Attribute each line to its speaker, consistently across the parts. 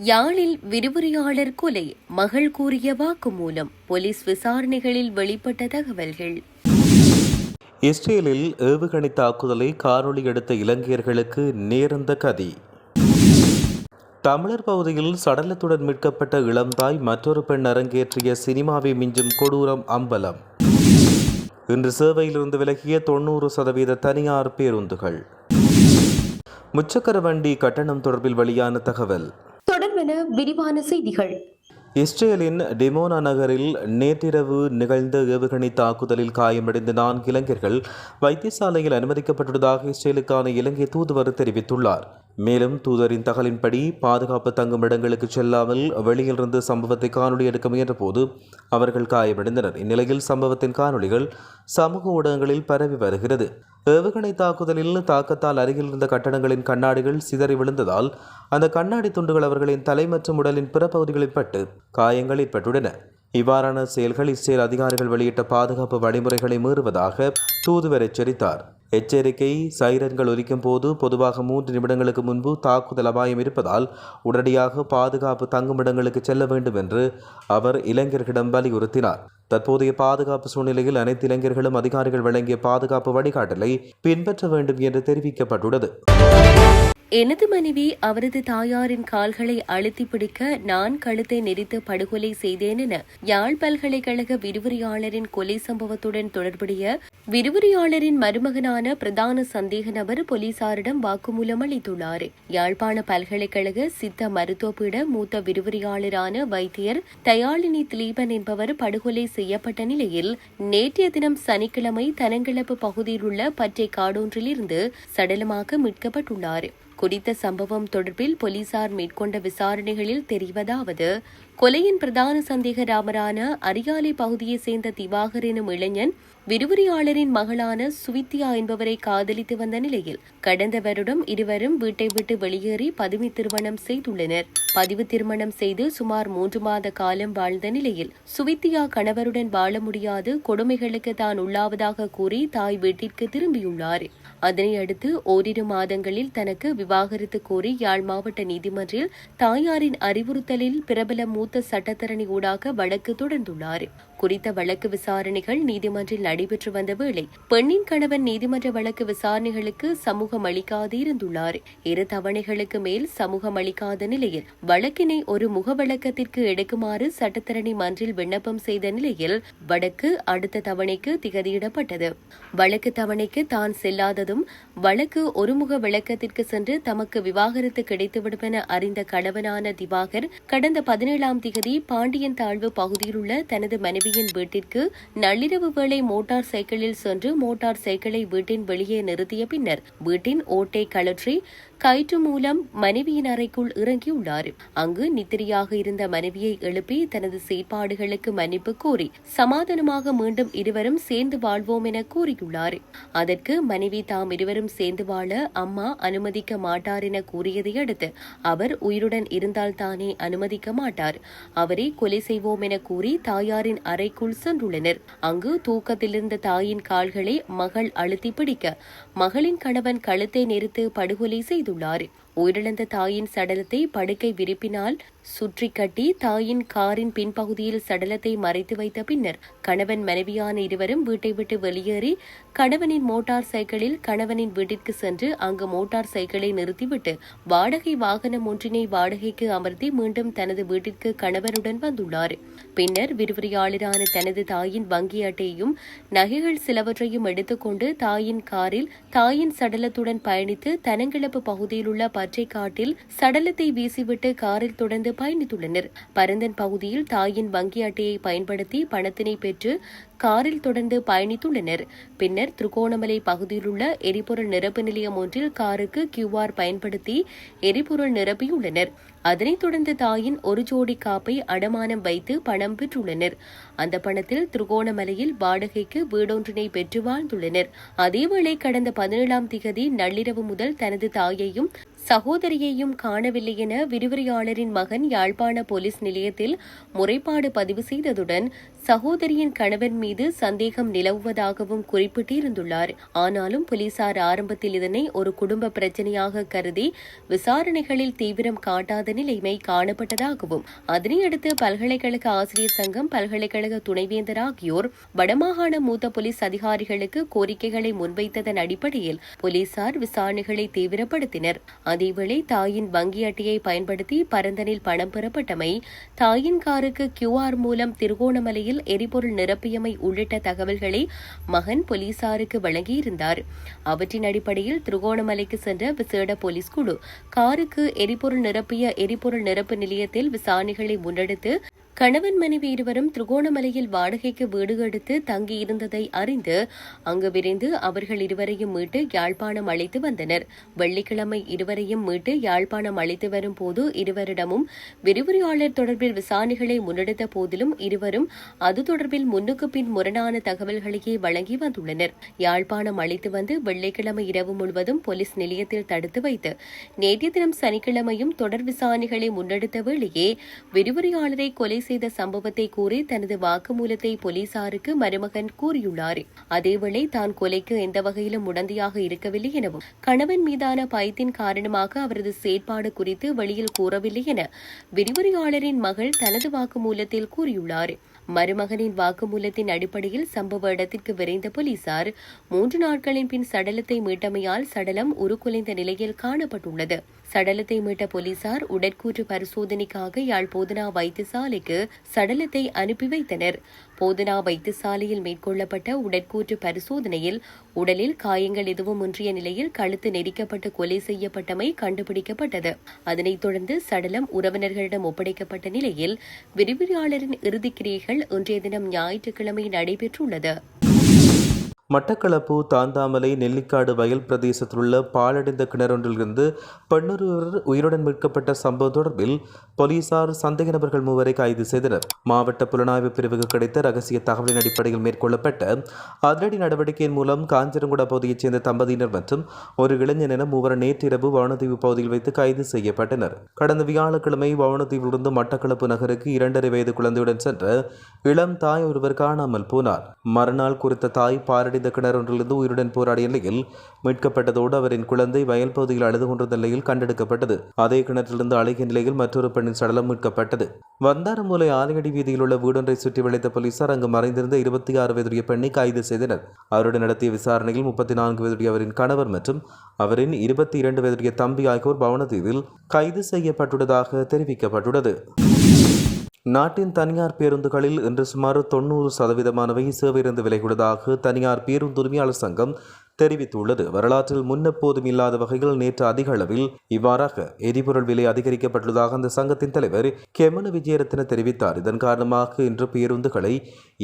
Speaker 1: யாழில் விரிவுரையாளர் கொலை, மகள் கூறிய வாக்குமூலம், போலீஸ் விசாரணைகளில் வெளிப்பட்ட தகவல்கள்.
Speaker 2: இஸ்ரேலில் ஏவுகணை தாக்குதலை காணொலி எடுத்த இலங்கையர்களுக்கு நேர்ந்த கதி. தமிழர் பகுதியில் சடலத்துடன் மீட்கப்பட்ட இளம்தாய் மற்றொரு பெண் அரங்கேற்றிய சினிமாவை மிஞ்சும் கொடூரம் அம்பலம். இன்று சேவையிலிருந்து விலகிய 90% தனியார் பேருந்துகள். முச்சக்கர வண்டி கட்டணம் தொடர்பில் வெளியான தகவல்.
Speaker 1: தொடர்பென விரிவான செய்திகள்.
Speaker 2: இஸ்ரேலின் டிமோனா நகரில் நேற்றிரவு நிகழ்ந்த ஏவுகணை தாக்குதலில் காயமடைந்த 4 இளைஞர்கள் வைத்தியசாலையில் அனுமதிக்கப்பட்டுள்ளதாக இஸ்ரேலுக்கான இலங்கை தூதுவர் தெரிவித்துள்ளார். மேலும் தூதரின் தகவலின்படி பாதுகாப்பு தங்கும் இடங்களுக்கு செல்லாமல் வெளியிலிருந்து சம்பவத்தை காணொலி எடுக்க முயன்றபோது அவர்கள் காயமடைந்தனர். இந்நிலையில் சம்பவத்தின் காணொலிகள் சமூக ஊடகங்களில் பரவி வருகிறது. ஏவுகணை தாக்குதலில் தாக்கத்தால் அருகில் இருந்த கட்டடங்களின் கண்ணாடிகள் சிதறி விழுந்ததால் அந்த கண்ணாடி துண்டுகள் அவர்களின் தலை மற்றும் உடலின் பிற பகுதிகளில் பட்டு காயங்கள் ஏற்பட்டுள்ளன. இவ்வாறான செயல்கள் இஸ்ரேல் அதிகாரிகள் வெளியிட்ட பாதுகாப்பு வழிமுறைகளை மீறுவதாக தூதுவர் எச்சரித்தார். எச்சரிக்கை சைரன்கள் ஒலிக்கும் போது பொதுவாக 3 நிமிடங்களுக்கு முன்பு தாக்குதல் அபாயம் இருப்பதால் உடனடியாக பாதுகாப்பு தங்குமிடங்களுக்கு செல்ல வேண்டும் என்று அவர் இளைஞர்களிடம் வலியுறுத்தினார். தற்போதைய பாதுகாப்பு சூழ்நிலையில் அனைத்து இளைஞர்களும் அதிகாரிகள் வழங்கிய பாதுகாப்பு வழிகாட்டலை பின்பற்ற வேண்டும் என்று தெரிவிக்கப்பட்டுள்ளது.
Speaker 1: எனது மனைவி அவரது தாயாரின் கால்களை அழுத்தி பிடிக்க நான் கழுத்தை நெரித்து படுகொலை செய்தேன் என யாழ் பல்கலைக்கழக விரிவுரையாளரின் கொலை சம்பவத்துடன் தொடர்புடைய விரிவுரையாளரின் மருமகனான பிரதான சந்தேக நபர் போலீசாரிடம் வாக்குமூலம் அளித்துள்ளார். யாழ்ப்பாண பல்கலைக்கழக சித்த மருத்துவப்பீட மூத்த விரிவுரையாளரான வைத்தியர் தயாளினி திலீபன் என்பவர் படுகொலை செய்யப்பட்ட நிலையில் நேற்றைய தினம் சனிக்கிழமை தனங்கிழப்பு பகுதியில் உள்ள பற்றை காடொன்றிலிருந்து சடலமாக மீட்கப்பட்டுள்ளார். குறித்த சம்பவம் தொடர்பில் போலீசார் மேற்கொண்ட விசாரணைகளில் தெரிவதாவது, கொலையின் பிரதான சந்தேக நபரான அரியாலை பகுதியைச் சேர்ந்த திவாகர் எனும் இளைஞன் விரிவுரையாளரின் மகளான சுவித்தியா என்பவரை காதலித்து வந்த நிலையில் கடந்த வருடம் இருவரும் வீட்டை விட்டு வெளியேறி பதிவு திருமணம் செய்துள்ளனர். பதிவு திருமணம் செய்து சுமார் 3 மாத காலம் வாழ்ந்த நிலையில் சுவித்தியா கணவருடன் வாழ முடியாது கொடுமைகளுக்கு தான் உள்ளாவதாக கூறி தாய் வீட்டிற்கு திரும்பியுள்ளார். அதனை அடுத்து ஓரிரு மாதங்களில் தனக்கு விவாகரத்து கோரி யாழ் மாவட்ட நீதிமன்றில் தாயாரின் அறிவுறுத்தலில் பிரபல மூத்த சட்டத்தரணி ஊடாக வழக்கு தொடர்ந்துள்ளார். குறித்த வழக்கு விசாரணைகள் நீதிமன்றில் நடைபெற்று வந்த வேளை பெண்ணின் கணவன் நீதிமன்ற வழக்கு விசாரணைகளுக்கு சமூகம் அளிக்காது இருந்துள்ளார். 2 தவணைகளுக்கு மேல் சமூகம் அளிக்காத நிலையில் வழக்கினை ஒரு முக வழக்கத்திற்கு எடுக்குமாறு சட்டத்தரணி மன்றில் விண்ணப்பம் செய்த நிலையில் வழக்கு அடுத்த தவணைக்கு திகதியிடப்பட்டது. வழக்கு தவணைக்கு தான் செல்லாததும் வழக்கு ஒருமுக விளக்கத்திற்கு சென்று தமக்கு விவாகரத்து கிடைத்துவிடும் என அறிந்த கணவனான திவாகர் கடந்த 17ஆம் திகதி பாண்டியன் தாழ்வு பகுதியில் உள்ள தனது மனைவியின் வீட்டிற்கு நள்ளிரவு வேளை மோட்டார் சைக்கிளில் சென்று மோட்டார் சைக்கிளை வீட்டின் வெளியே நிறுத்திய பின்னர் வீட்டின் ஓட்டை கழற்றி கயிற்று மூலம் மனைவியின் அறைக்குள் இறங்கியுள்ளார். அங்கு நித்திரையாக இருந்த மனைவியை எழுப்பி தனது செயற்பாடுகளுக்கு மன்னிப்பு கோரி சமாதானமாக மீண்டும் இருவரும் சேர்ந்து வாழ்வோம் என கூறியுள்ளார். அதற்கு மனைவி தாம் இருவரும் சேர்ந்து வாழ அம்மா அனுமதிக்க மாட்டார் என கூறியதை அடுத்து அவர் உயிருடன் இருந்தால் தானே அனுமதிக்க மாட்டார், அவரை கொலை செய்வோம் என கூறி தாயாரின் அறைக்குள் சென்றுள்ளனர். அங்கு தூக்கத்திலிருந்த தாயின் கால்களை மகள் அழுத்தி பிடிக்க மகளின் கணவன் கழுத்தை நெரித்து படுகொலை செய்துள்ளார். உயிரிழந்த தாயின் சடலத்தை படுக்கை விரிப்பினால் சுற்றி கட்டி தாயின் காரின் பின்பகுதியில் சடலத்தை மறைத்து வைத்த பின்னர் கணவன் மனைவியான இருவரும் வீட்டை விட்டு வெளியேறி கணவனின் மோட்டார் சைக்கிளில் கணவனின் வீட்டிற்கு சென்று அங்கு மோட்டார் சைக்கிளை நிறுத்திவிட்டு வாடகை வாகனம் ஒன்றினை வாடகைக்கு அமர்த்தி மீண்டும் தனது வீட்டிற்கு கணவனுடன் வந்துள்ளார். பின்னர் விரிவுரையாளரான தனது தாயின் வங்கி அட்டையையும் நகைகள் சிலவற்றையும் எடுத்துக்கொண்டு தாயின் காரில் தாயின் சடலத்துடன் பயணித்து தனங்கிழப்பு பகுதியில் உள்ள பச்சை காட்டில் சடலத்தை வீசிவிட்டு காரில் தொடர்ந்து பயணித்துள்ளனர். பரந்தன் பகுதியில் தாயின் வங்கி அட்டையை பயன்படுத்தி பணத்தினை பெற்று காரில் தொடர்ந்து பயணித்துள்ளனர். பின்னர் திருகோணமலை பகுதியில் உள்ள எரிபொருள் நிரப்பு நிலையம் ஒன்றில் காருக்கு QR பயன்படுத்தி எரிபொருள் நிரப்பியுள்ளனர். அதனைத் தொடர்ந்து தாயின் ஒரு ஜோடி காப்பை அடமானம் வைத்து பணம் பெற்றுள்ளனர். அந்த பணத்தில் திருகோணமலையில் வாடகைக்கு வீடொன்றினை பெற்று வாழ்ந்துள்ளனர். அதேவேளை கடந்த 17ஆம் திகதி நள்ளிரவு முதல் தனது தாயையும் சகோதரியையும் காணவில்லை என விரிவுரையாளரின் மகன் யாழ்ப்பாண போலீஸ் நிலையத்தில் முறைப்பாடு பதிவு செய்ததுடன் சகோதரியின் கணவன் மீது சந்தேகம் நிலவுவதாகவும் குறிப்பிட்டிருந்துள்ளார். ஆனாலும் போலீசார் ஆரம்பத்தில் இதனை ஒரு குடும்ப பிரச்சினையாக கருதி விசாரணைகளில் தீவிரம் காட்டாத நிலைமை காணப்பட்டதாகவும் அதனையடுத்து பல்கலைக்கழக ஆசிரியர் சங்கம், பல்கலைக்கழக துணைவேந்தர் ஆகியோர் வடமாகாண மூத்த போலீஸ் அதிகாரிகளுக்கு கோரிக்கைகளை முன்வைத்ததன் அடிப்படையில் போலீசார் விசாரணைகளை தீவிரப்படுத்தினர். அதேவேளை தாயின் வங்கி அட்டையை பயன்படுத்தி பரந்தனில் பணம் பெறப்பட்டமை, தாயின் காருக்கு QR மூலம் திருகோணமலையில் எரிபொருள் நிரப்பியமை உள்ளிட்ட தகவல்களை மகன் போலீசாருக்கு வழங்கியிருந்தார். அவற்றின் அடிப்படையில் திருகோணமலைக்கு சென்ற விசேட போலீஸ் குழு காருக்கு எரிபொருள் நிரப்பிய எரிபொருள் நிரப்பு நிலையத்தில் விசாரணைகளை முன்னெடுத்து கணவன் மனைவி இருவரும் திருகோணமலையில் வாடகைக்கு வீடு எடுத்து தங்கியிருந்ததை அறிந்து அங்கு விரைந்து அவர்கள் இருவரையும் மீட்டு யாழ்ப்பாணம் அழைத்து வந்தனர். வெள்ளிக்கிழமை இருவரையும் மீட்டு யாழ்ப்பாணம் அழைத்து வரும் போது இருவரிடமும் விரிவுரையாளர் தொடர்பில் விசாரணைகளை முன்னெடுத்த போதிலும் இருவரும் அது தொடர்பில் முன்னுக்கு பின் முரணான தகவல்களையே வழங்கி வந்துள்ளனர். யாழ்ப்பாணம் அழைத்து வந்து வெள்ளிக்கிழமை இரவு முழுவதும் போலீஸ் நிலையத்தில் தடுத்து வைத்து நேற்றைய தினம் சனிக்கிழமையும் தொடர் விசாரணைகளை முன்னெடுத்த வேளையே விரிவுரையாளரை கொலை செய்த சம்பவத்தை கூறி தனது வாக்குமூலத்தை போலீசாருக்கு மருமகன் கூறியுள்ளார். அதேவேளை தான் கொலைக்கு எந்த வகையிலும் உடந்தையாக இருக்கவில்லை எனவும் கணவன் மீதான பயத்தின் காரணமாக அவரது செயற்பாடு குறித்து வெளியில் கூறவில்லை என விரிவுரையாளரின் மகள் தனது வாக்குமூலத்தில் கூறியுள்ளார். மருமகனின் வாக்குமூலத்தின் அடிப்படையில் சம்பவ இடத்திற்கு விரைந்த போலீசார் 3 நாட்களின் பின் சடலத்தை மீட்டமையால் சடலம் உருக்குலைந்த நிலையில் காணப்பட்டுள்ளது. சடலத்தை மீட்ட போலீசார் உடற்கூற்று பரிசோதனைக்காக யாழ் போதனா வைத்தியசாலைக்கு சடலத்தை அனுப்பி வைத்தனர். போதனா வைத்தியசாலையில் மேற்கொள்ளப்பட்ட உடற்கூற்று பரிசோதனையில் உடலில் காயங்கள் எதுவும் இன்றிய நிலையில் கழுத்து நெரிக்கப்பட்டு கொலை செய்யப்பட்டமை கண்டுபிடிக்கப்பட்டது. அதனைத் தொடர்ந்து சடலம் உறவினர்களிடம் ஒப்படைக்கப்பட்ட நிலையில் விரிவுரையாளரின் இறுதிக்கிரியைகள் இன்றைய தினம் ஞாயிற்றுக்கிழமை நடைபெற்றுள்ளது.
Speaker 2: மட்டக்களப்பு தாந்தாமலை நெல்லிக்காடு வயல் பிரதேசத்திலுள்ள பாலடைந்த கிணறொன்றிலிருந்து பெண்ணொருவர் உயிருடன் மீட்கப்பட்ட சம்பவம் தொடர்பில் போலீசார் சந்தேக நபர்கள் 3 கைது செய்தனர். மாவட்ட புலனாய்வு பிரிவுக்கு கிடைத்த ரகசிய தகவலின் அடிப்படையில் மேற்கொள்ளப்பட்ட அதிரடி நடவடிக்கையின் மூலம் காஞ்சரங்குடா பகுதியைச் சேர்ந்த தம்பதியினர் மற்றும் ஒரு இளைஞன் என 3 நேற்றிரவு வவுணதீவு பகுதியில் வைத்து கைது செய்யப்பட்டனர். கடந்த வியாழக்கிழமை வவுணதீவிலிருந்து மட்டக்களப்பு நகருக்கு 2.5 வயது குழந்தையுடன் சென்ற இளம் தாய் ஒருவர் காணாமல் போனார். மறுநாள் குறித்த தாய் பாலடைந்த கிணறொன்றிலிருந்து உயிருடன் போராடிய நிலையில் மீட்கப்பட்டதோடு அவரின் குழந்தை வயல் பகுதியில் அழுது கொண்டிருந்த நிலையில் கண்டெடுக்கப்பட்டது. அதே கிணற்றிலிருந்து அழுகிய நிலையில் மற்றொரு பெண்ணின் சடலம் மீட்கப்பட்டது. வந்தாரமூலை ஆலையடி வீதியில் உள்ள வீடொன்றை சுற்றி வளைத்த போலீசார் அங்கு மறைந்திருந்த 26 வயதுடைய பெண்ணை கைது செய்தனர். அவருடன் நடத்திய விசாரணையில் 34 வயதுடைய அவரின் கணவர் மற்றும் அவரின் 22 வயதுடைய தம்பி ஆகியோர் பவனதீவில் கைது செய்யப்பட்டுள்ளதாக தெரிவிக்கப்பட்டுள்ளது. நாட்டின் தனியார் பேருந்துகளில் இன்று சுமார் 90% சேவையிலிருந்து விலகியுள்ளதாக தனியார் பேருந்து உரிமையாளர் சங்கம் தெரிவித்துள்ளது. வரலாற்றில் முன்னெப்போதும் இல்லாத வகையில் நேற்று அதிக அளவில் இவ்வாறாக எரிபொருள் விலை அதிகரிக்கப்பட்டுள்ளதாக அந்த சங்கத்தின் தலைவர் கெமன விஜயரத்ன தெரிவித்தார். இதன் காரணமாக இன்று பேருந்துகளை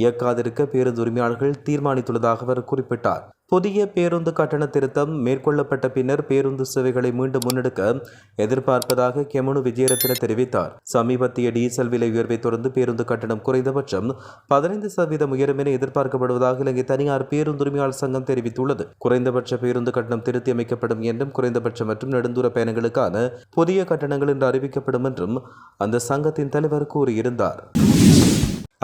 Speaker 2: இயக்காதிருக்க பேருந்து உரிமையாளர்கள் தீர்மானித்துள்ளதாக அவர் குறிப்பிட்டார். புதிய பேருந்து கட்டண திருத்தம் மேற்கொள்ளப்பட்ட பின்னர் பேருந்து சேவைகளை மீண்டும் முன்னெடுக்க எதிர்பார்ப்பதாக கெமனு விஜயரத்ன தெரிவித்தார். சமீபத்திய டீசல் விலை உயர்வை தொடர்ந்து பேருந்து கட்டணம் குறைந்தபட்சம் 15% உயரும் என எதிர்பார்க்கப்படுவதாக இலங்கை தனியார் பேருந்து உரிமையாளர் சங்கம் தெரிவித்துள்ளது. குறைந்தபட்ச பேருந்து கட்டணம் திருத்தி அமைக்கப்படும் என்றும் குறைந்தபட்ச மற்றும் நெடுந்தூர பயணங்களுக்கான புதிய கட்டணங்கள் என்று அறிவிக்கப்படும் என்றும் அந்த சங்கத்தின் தலைவர் கூறியிருந்தார்.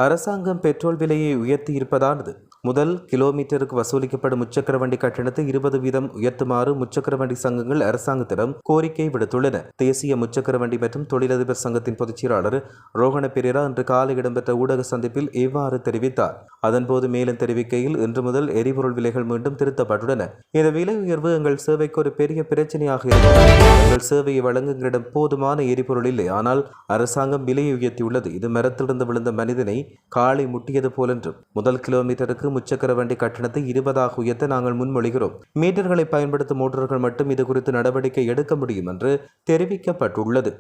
Speaker 2: அரசாங்கம் பெட்ரோல் விலையை உயர்த்தி இருப்பதானது முதல் கிலோமீட்டருக்கு வசூலிக்கப்படும் முச்சக்கர வண்டி கட்டணத்தை 20% உயர்த்துமாறு முச்சக்கர வண்டி சங்கங்கள் அரசாங்கத்திடம் கோரிக்கை விடுத்துள்ளன. தேசிய முச்சக்கர வண்டி மற்றும் தொழிலதிபர் சங்கத்தின் பொதுச் செயலாளர் ரோஹண பெரேரா இன்று காலை இடம்பெற்ற ஊடக சந்திப்பில் இவ்வாறு தெரிவித்தார். அதன்போது மேலும் தெரிவிக்கையில், இன்று முதல் எரிபொருள் விலைகள் மீண்டும் திருத்தப்பட்டுள்ளன. இந்த விலை உயர்வு எங்கள் சேவைக்கு ஒரு பெரிய பிரச்சனையாக இருக்கிறது. எங்கள் சேவையை வழங்க எங்களிடம் போதுமான எரிபொருள் இல்லை. ஆனால் அரசாங்கம் விலையை உயர்த்தியுள்ளது. இது மரத்திலிருந்து விழுந்த மனிதனை காலை முட்டியது போலென்றும். முதல் கிலோமீட்டருக்கு முச்சக்கர வண்டி கட்டணத்தை 20 உயர்த்த நாங்கள் முன்மொழிகிறோம். மீட்டர்களை பயன்படுத்தும் மோட்டார்கள் மட்டும் இது குறித்து நடவடிக்கை எடுக்க முடியும் என்று தெரிவிக்கப்பட்டுள்ளது.